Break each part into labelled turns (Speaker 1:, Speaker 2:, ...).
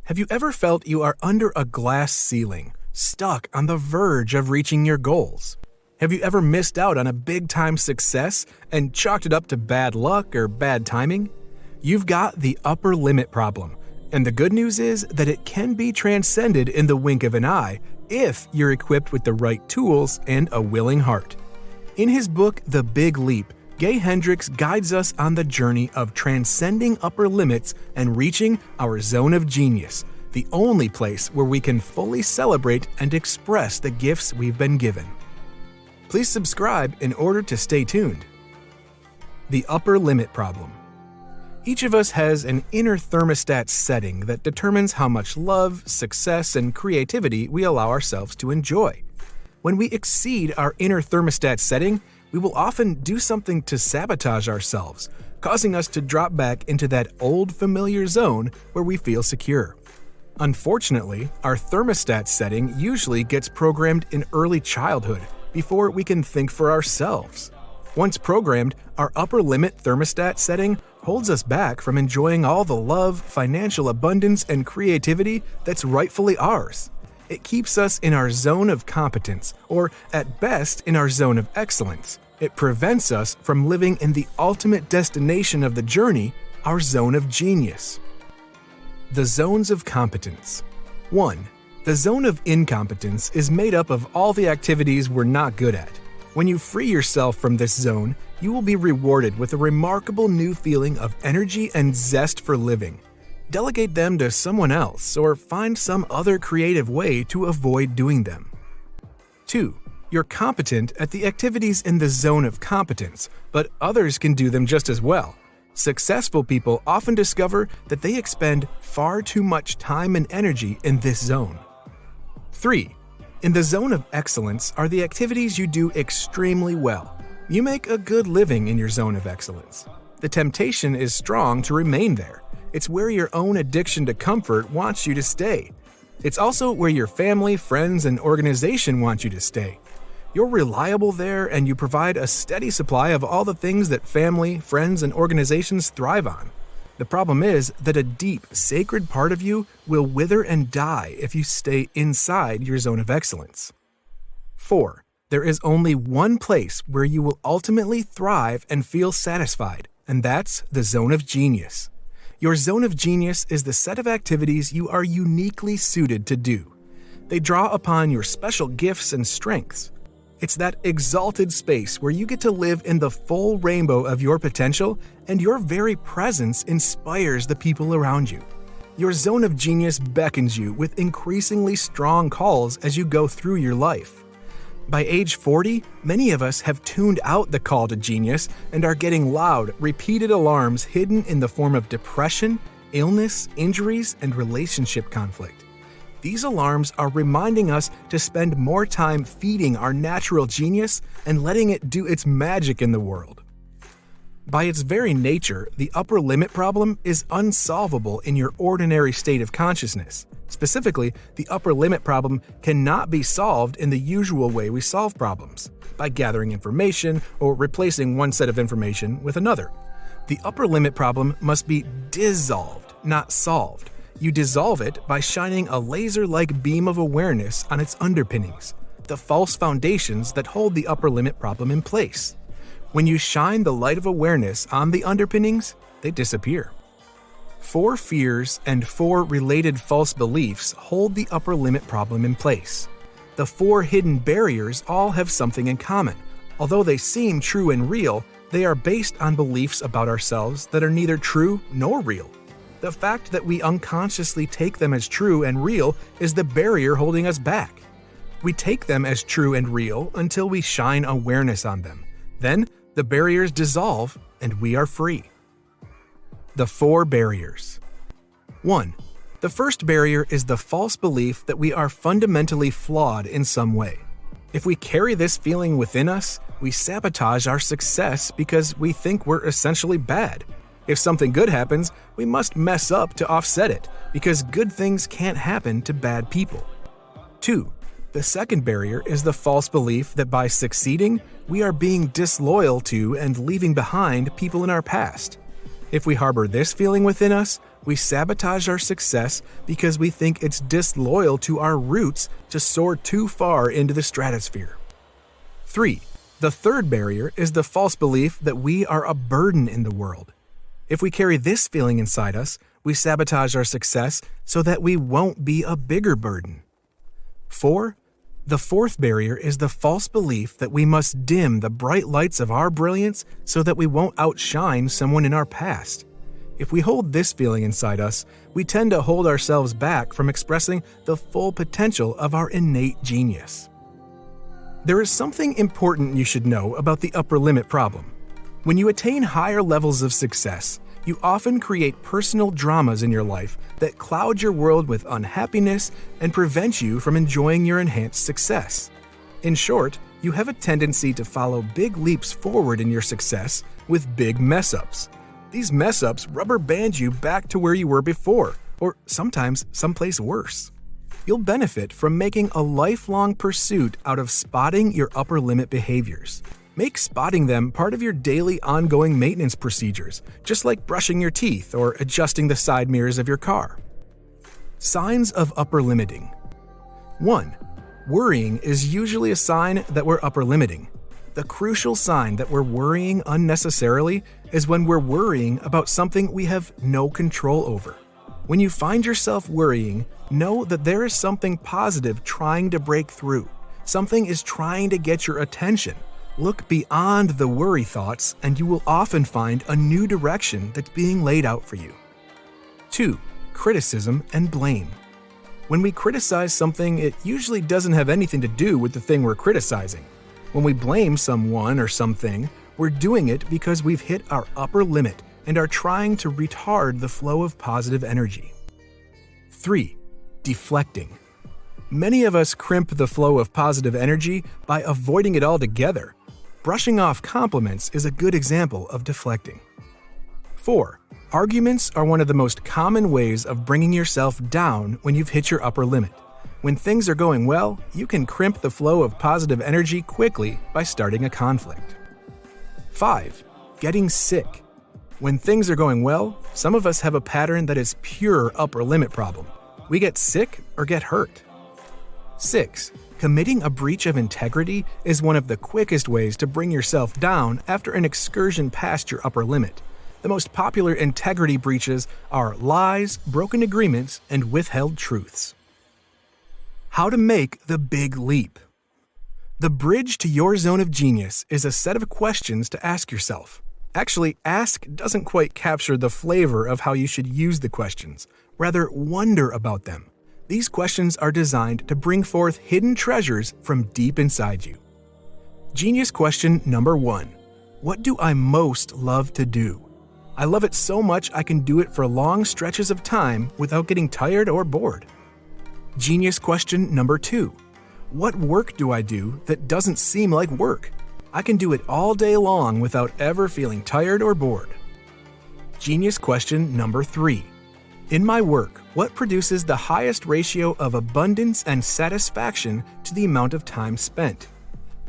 Speaker 1: Have you ever felt you are under a glass ceiling, stuck on the verge of reaching your goals? Have you ever missed out on a big-time success and chalked it up to bad luck or bad timing? You've got the upper limit problem, and the good news is that it can be transcended in the wink of an eye if you're equipped with the right tools and a willing heart. In his book, The Big Leap, Hendricks guides us on the journey of transcending upper limits and reaching our zone of genius, the only place where we can fully celebrate and express the gifts we've been given. Please subscribe in order to stay tuned. The upper limit problem. Each of us has an inner thermostat setting that determines how much love, success, and creativity we allow ourselves to enjoy. When we exceed our inner thermostat setting, we will often do something to sabotage ourselves, causing us to drop back into that old familiar zone where we feel secure. Unfortunately, our thermostat setting usually gets programmed in early childhood before we can think for ourselves. Once programmed, our upper limit thermostat setting holds us back from enjoying all the love, financial abundance, and creativity that's rightfully ours. It keeps us in our zone of competence, or at best in our zone of excellence. It prevents us from living in the ultimate destination of the journey, our zone of genius. The zones of competence. 1. The zone of incompetence is made up of all the activities we're not good at. When you free yourself from this zone, you will be rewarded with a remarkable new feeling of energy and zest for living. Delegate them to someone else or find some other creative way to avoid doing them. 2. You're competent at the activities in the zone of competence, but others can do them just as well. Successful people often discover that they expend far too much time and energy in this zone. 3. In the zone of excellence are the activities you do extremely well. You make a good living in your zone of excellence. The temptation is strong to remain there. It's where your own addiction to comfort wants you to stay. It's also where your family, friends, and organization want you to stay. You're reliable there, and you provide a steady supply of all the things that family, friends, and organizations thrive on. The problem is that a deep, sacred part of you will wither and die if you stay inside your zone of excellence. 4. There is only one place where you will ultimately thrive and feel satisfied, and that's the zone of genius. Your zone of genius is the set of activities you are uniquely suited to do. They draw upon your special gifts and strengths. It's that exalted space where you get to live in the full rainbow of your potential, and your very presence inspires the people around you. Your zone of genius beckons you with increasingly strong calls as you go through your life. By age 40, many of us have tuned out the call to genius and are getting loud, repeated alarms hidden in the form of depression, illness, injuries, and relationship conflict. These alarms are reminding us to spend more time feeding our natural genius and letting it do its magic in the world. By its very nature, the upper limit problem is unsolvable in your ordinary state of consciousness. Specifically, the upper limit problem cannot be solved in the usual way we solve problems, by gathering information or replacing one set of information with another. The upper limit problem must be dissolved, not solved. You dissolve it by shining a laser-like beam of awareness on its underpinnings, the false foundations that hold the upper limit problem in place. When you shine the light of awareness on the underpinnings, they disappear. 4 fears and 4 related false beliefs hold the upper limit problem in place. The 4 hidden barriers all have something in common. Although they seem true and real, they are based on beliefs about ourselves that are neither true nor real. The fact that we unconsciously take them as true and real is the barrier holding us back. We take them as true and real until we shine awareness on them. Then, the barriers dissolve and we are free. The 4 barriers. 1. The first barrier is the false belief that we are fundamentally flawed in some way. If we carry this feeling within us, we sabotage our success because we think we're essentially bad. If something good happens, we must mess up to offset it, because good things can't happen to bad people. 2. The second barrier is the false belief that by succeeding, we are being disloyal to and leaving behind people in our past. If we harbor this feeling within us, We sabotage our success because we think it's disloyal to our roots to soar too far into the stratosphere. 3. The third barrier is the false belief that we are a burden in the world. If we carry this feeling inside us, we sabotage our success so that we won't be a bigger burden. 4. The fourth barrier is the false belief that we must dim the bright lights of our brilliance so that we won't outshine someone in our past. If we hold this feeling inside us, we tend to hold ourselves back from expressing the full potential of our innate genius. There is something important you should know about the upper limit problem. When you attain higher levels of success, you often create personal dramas in your life that cloud your world with unhappiness and prevent you from enjoying your enhanced success. In short, you have a tendency to follow big leaps forward in your success with big mess-ups. These mess-ups rubber band you back to where you were before, or sometimes someplace worse. You'll benefit from making a lifelong pursuit out of spotting your upper limit behaviors. Make spotting them part of your daily ongoing maintenance procedures, just like brushing your teeth or adjusting the side mirrors of your car. Signs of upper limiting. 1. Worrying is usually a sign that we're upper limiting. The crucial sign that we're worrying unnecessarily is when we're worrying about something we have no control over. When you find yourself worrying, know that there is something positive trying to break through. Something is trying to get your attention. Look beyond the worry thoughts, and you will often find a new direction that's being laid out for you. 2. Criticism and blame. When we criticize something, it usually doesn't have anything to do with the thing we're criticizing. When we blame someone or something, we're doing it because we've hit our upper limit and are trying to retard the flow of positive energy. 3. Deflecting. Many of us crimp the flow of positive energy by avoiding it altogether. Brushing off compliments is a good example of deflecting. 4. Arguments are one of the most common ways of bringing yourself down when you've hit your upper limit. When things are going well, you can crimp the flow of positive energy quickly by starting a conflict. 5. Getting sick. When things are going well, some of us have a pattern that is pure upper limit problem. We get sick or get hurt. 6. Committing a breach of integrity is one of the quickest ways to bring yourself down after an excursion past your upper limit. The most popular integrity breaches are lies, broken agreements, and withheld truths. How to make the big leap. The bridge to your zone of genius is a set of questions to ask yourself. Actually, ask doesn't quite capture the flavor of how you should use the questions. Rather, wonder about them. These questions are designed to bring forth hidden treasures from deep inside you. Genius question number 1. What do I most love to do? I love it so much I can do it for long stretches of time without getting tired or bored. Genius question number 2. What work do I do that doesn't seem like work? I can do it all day long without ever feeling tired or bored. Genius question number 3. In my work, what produces the highest ratio of abundance and satisfaction to the amount of time spent?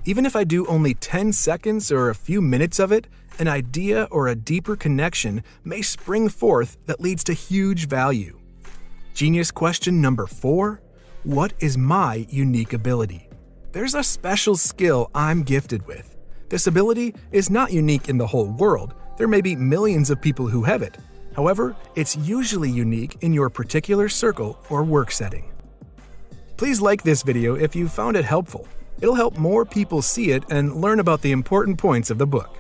Speaker 1: Even if I do only 10 seconds or a few minutes of it, an idea or a deeper connection may spring forth that leads to huge value. Genius question number 4. What is my unique ability? There's a special skill I'm gifted with. This ability is not unique in the whole world. There may be millions of people who have it. However, it's usually unique in your particular circle or work setting. Please like this video if you found it helpful. It'll help more people see it and learn about the important points of the book.